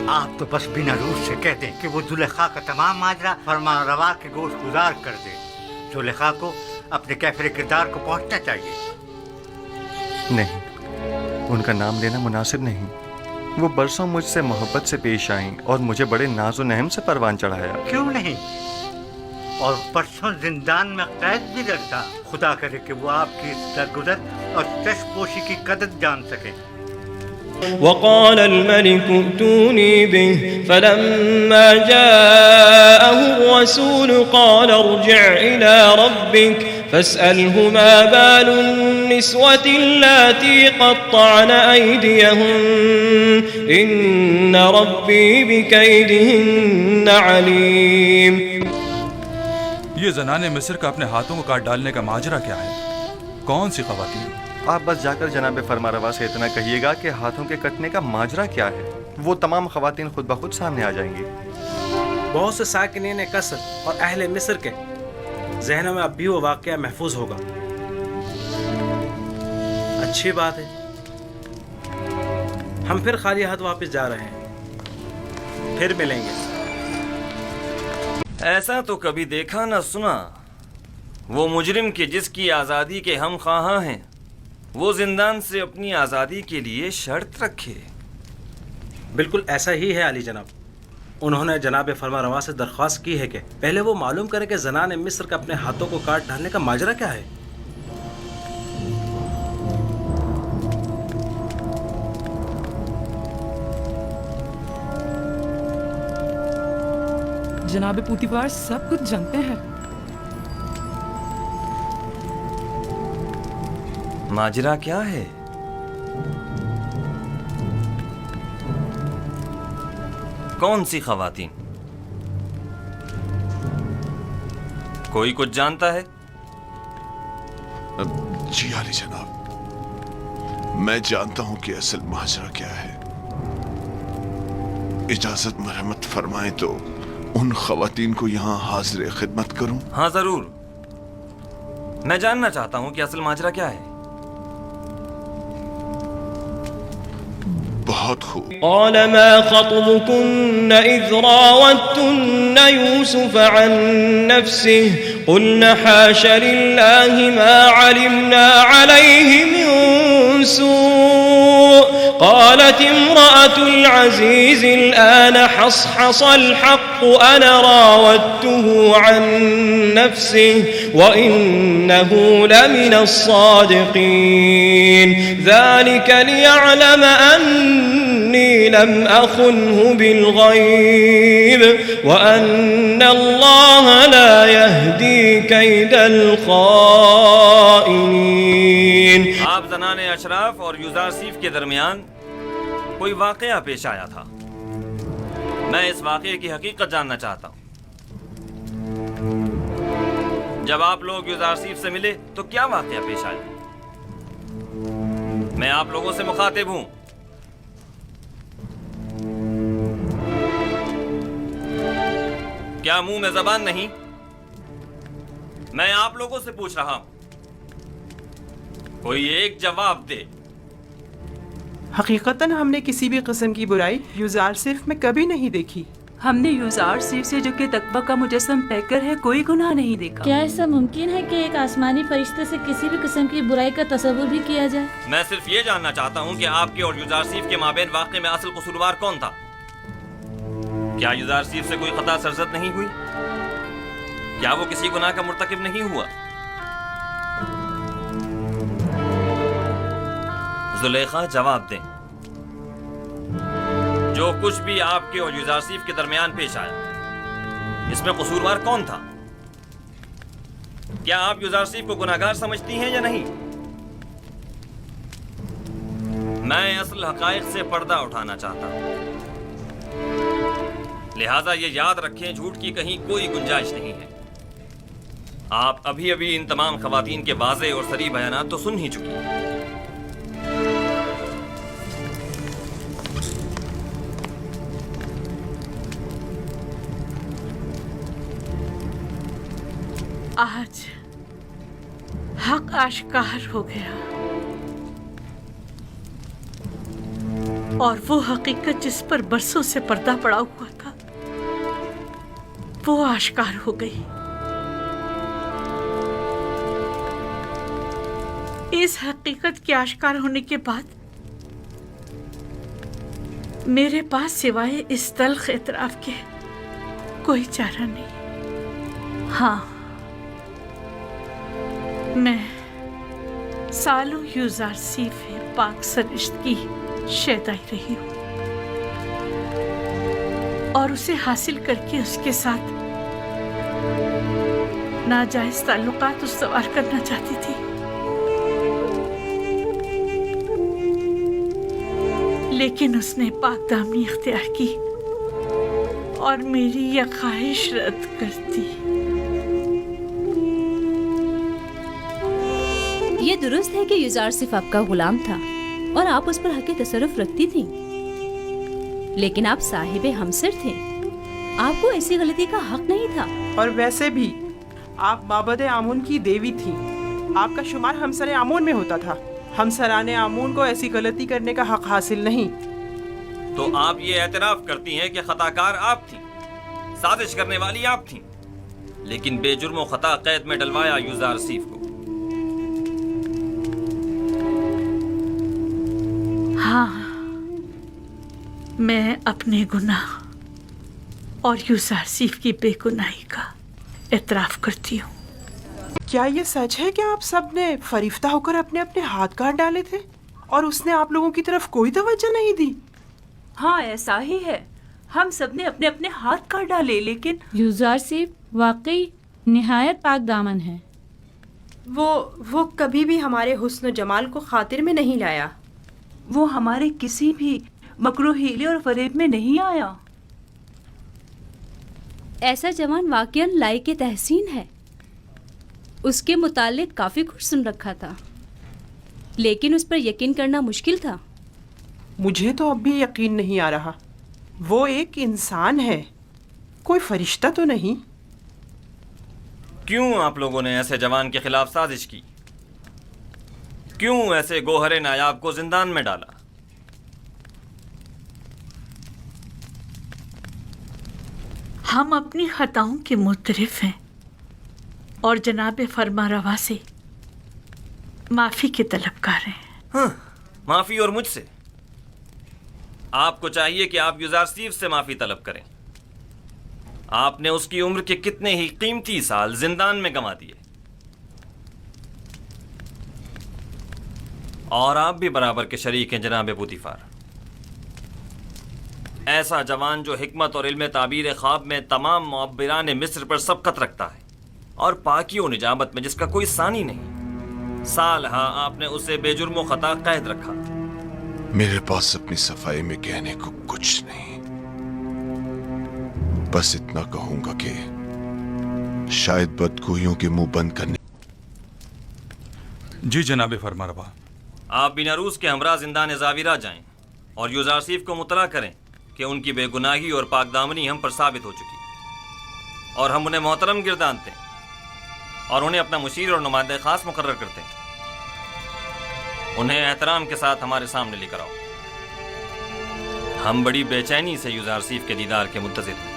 آپ تو بس بنا روح سے کہہ دیں کہ وہ زلیخا کا تمام ماجرا فرمان روا کے گوشت گزار کر دے. زلیخا کو اپنے کیفر کردار کو پہنچنا چاہیے. نہیں، ان کا نام لینا مناسب نہیں. وہ برسوں مجھ سے محبت سے پیش آئیں اور مجھے بڑے ناز و نہم سے پروان چڑھایا. کیوں نہیں؟ اور پرسوں زندان میں قید بھی رکھا. خدا کرے کہ وہ آپ کی درگزر اور چشم پوشی کی قدر جان سکے. وقال الملك ائتوني به فلما جاءه الرسول قال ارجع إلى ربك فاسأله ما بال النسوة اللاتي قطعن أيديهن إن ربي بكيدهن عليم. یہ زنان مصر کا اپنے ہاتھوں کو کاٹ ڈالنے کا ماجرا کیا ہے؟ کون سی خواتین؟ آپ بس جا کر جناب فرما روا سے اتنا کہیے گا کہ ہاتھوں کے کٹنے کا ماجرا کیا ہے. وہ تمام خواتین خود بخود سامنے آ جائیں گی. بہت سے ساکنین قصر اور اہل مصر کے ذہنوں میں اب بھی وہ واقعہ محفوظ ہوگا. اچھی بات ہے، ہم پھر خالی ہاتھ واپس جا رہے ہیں. پھر ملیں گے. ایسا تو کبھی دیکھا نہ سنا. وہ مجرم کے جس کی آزادی کے ہم خواہاں ہیں، وہ زندان سے اپنی آزادی کے لیے شرط رکھے. بالکل ایسا ہی ہے علی جناب. انہوں نے جناب فرما روا سے درخواست کی ہے کہ پہلے وہ معلوم کرے کہ زنان مصر کا اپنے ہاتھوں کو کاٹ ڈالنے کا ماجرا کیا ہے. جناب پوتیفار سب کچھ جانتے ہیں. ماجرا کیا ہے؟ کون سی خواتین؟ کوئی کچھ جانتا ہے؟ جی علی جناب، میں جانتا ہوں کہ اصل ماجرا کیا ہے. اجازت مرحمت فرمائیں تو ان خواتین کو یہاں حاضر خدمت کروں؟ ہاں ضرور. میں جاننا چاہتا ہوں کہ اصل ماجرا کیا ہے. بہت خوب. قال ما خطبكن إذ راوتن يوسف عن نفسه قلنا حاش لله ما علمنا عليه من سوء قالت امرأة العزيز الآن حصحص الحق أنا راودته عن نفسه وإنه لمن الصادقين ذلك ليعلم أني لم أخنه بالغيب وأن الله لا يهدي كيد الخائنين. آپ زنان اشراف اور یوزارسیف کے درمیان کوئی واقعہ پیش آیا تھا. میں اس واقعے کی حقیقت جاننا چاہتا ہوں. جب آپ لوگ یوزارسیف سے ملے تو کیا واقعہ پیش آیا؟ میں آپ لوگوں سے مخاطب ہوں. کیا منہ میں زبان نہیں؟ میں آپ لوگوں سے پوچھ رہا ہوں. کوئی ایک جواب دے. حقیقتاً ہم نے کسی بھی قسم کی برائی یوزارسیف میں کبھی نہیں دیکھی. ہم نے یوزارسیف سے جو کہ تقویٰ کا مجسم پیکر ہے کوئی گناہ نہیں دیکھا. کیا ایسا ممکن ہے کہ ایک آسمانی فرشتے سے کسی بھی قسم کی برائی کا تصور بھی کیا جائے؟ میں صرف یہ جاننا چاہتا ہوں کہ آپ کے اور یوزارسیف کے مابین واقعے میں اصل قصوروار کون تھا؟ کیا یوزارسیف سے کوئی خطا سرزد نہیں ہوئی؟ کیا وہ کسی گناہ کا مرتکب نہیں ہوا؟ زلیخا جواب دیں. جو کچھ بھی آپ کے اور یوزارسیف کے درمیان پیش آیا، اس میں قصوروار کون تھا؟ کیا آپ یوزارسیف کو گناہگار سمجھتی ہیں یا نہیں؟ میں اصل حقائق سے پردہ اٹھانا چاہتا ہوں، لہذا یہ یاد رکھیں جھوٹ کی کہیں کوئی گنجائش نہیں ہے. آپ ابھی ابھی ان تمام خواتین کے واضح اور صریح بیانات تو سن ہی چکی ہیں. آج حق آشکار ہو گیا. اور وہ حقیقت جس پر برسوں سے پردہ پڑا ہوا تھا وہ آشکار ہو گئی۔ اس حقیقت کے آشکار ہونے کے بعد میرے پاس سوائے اس تلخ اعتراف کے کوئی چارہ نہیں۔ ہاں، میں سالوں یوزارسیف پاک سرشت کی شیدائی رہی ہوں اور اسے حاصل کر کے اس کے ساتھ ناجائز تعلقات استوار کرنا چاہتی تھی، لیکن اس نے پاک دامنی اختیار کی اور میری یہ خواہش رد کر دی۔ یہ درست ہے کہ یوزارسیف آپ کا غلام تھا اور آپ اس پر حق تصرف رکھتی تھیں، لیکن آپ صاحب ہمسر تھے، آپ کو ایسی غلطی کا حق نہیں تھا۔ اور ویسے بھی آپ معبد آمون کی دیوی تھیں، آپ کا شمار ہمسر آمون میں ہوتا تھا، ہمسران آمون کو ایسی غلطی کرنے کا حق حاصل نہیں۔ تو آپ یہ اعتراف کرتی ہیں کہ خطا کار آپ تھیں، سازش کرنے والی آپ تھیں، لیکن بے جرم و خطا قید میں ڈلوایا یوزارسیف کو۔ ہاں، میں اپنے گناہ اور یوزارسیف کی بے گناہی کا اعتراف کرتی ہوں۔ کیا یہ سچ ہے کہ آپ سب نے فریفتہ ہو کر اپنے اپنے ہاتھ کاٹ ڈالے تھے اور اس نے آپ لوگوں کی طرف کوئی توجہ نہیں دی؟ ہاں ایسا ہی ہے، ہم سب نے اپنے اپنے ہاتھ کاٹ ڈالے، لیکن یوزارسیف واقعی نہایت پاک دامن ہے۔ وہ کبھی بھی ہمارے حسن و جمال کو خاطر میں نہیں لایا۔ وہ ہمارے کسی بھی مکر و حیلے اور فریب میں نہیں آیا۔ ایسا جوان واقعاً لائق تحسین ہے، اس کے متعلق کافی کچھ سن رکھا تھا، لیکن اس پر یقین کرنا مشکل تھا۔ مجھے تو اب بھی یقین نہیں آ رہا، وہ ایک انسان ہے، کوئی فرشتہ تو نہیں۔ کیوں آپ لوگوں نے ایسے جوان کے خلاف سازش کی؟ کیوں ایسے گوہر نایاب کو زندان میں ڈالا؟ ہم اپنی خطاؤں کے معترف ہیں اور جناب فرما روا سے معافی کے طلبگار ہیں۔ ہاں، معافی اور مجھ سے؟ آپ کو چاہیے کہ آپ یوزارسیف سے معافی طلب کریں۔ آپ نے اس کی عمر کے کتنے ہی قیمتی سال زندان میں گنوا دیے، اور آپ بھی برابر کے شریک ہیں جناب بوتیفار۔ ایسا جوان جو حکمت اور علم تعبیر خواب میں تمام معبران مصر پر سبقت رکھتا ہے اور پاکی و نجابت میں جس کا کوئی ثانی نہیں، سال ہاں آپ نے اسے بے جرم و خطا قید رکھا۔ میرے پاس اپنی صفائی میں کہنے کو کچھ نہیں، بس اتنا کہوں گا کہ شاید بدگوئیوں کے منہ بند کرنے۔ جی جناب فرماروا۔ آپ بیناروس کے ہمراہ زندان زاویرہ جائیں اور یوزارسیف کو مطلع کریں کہ ان کی بے گناہی اور پاک دامنی ہم پر ثابت ہو چکی، اور ہم انہیں محترم گردانتے ہیں اور انہیں اپنا مشیر اور نمائندہ خاص مقرر کرتے ہیں۔ انہیں احترام کے ساتھ ہمارے سامنے لے کر آؤ، ہم بڑی بے چینی سے یوزارسیف کے دیدار کے منتظر ہیں۔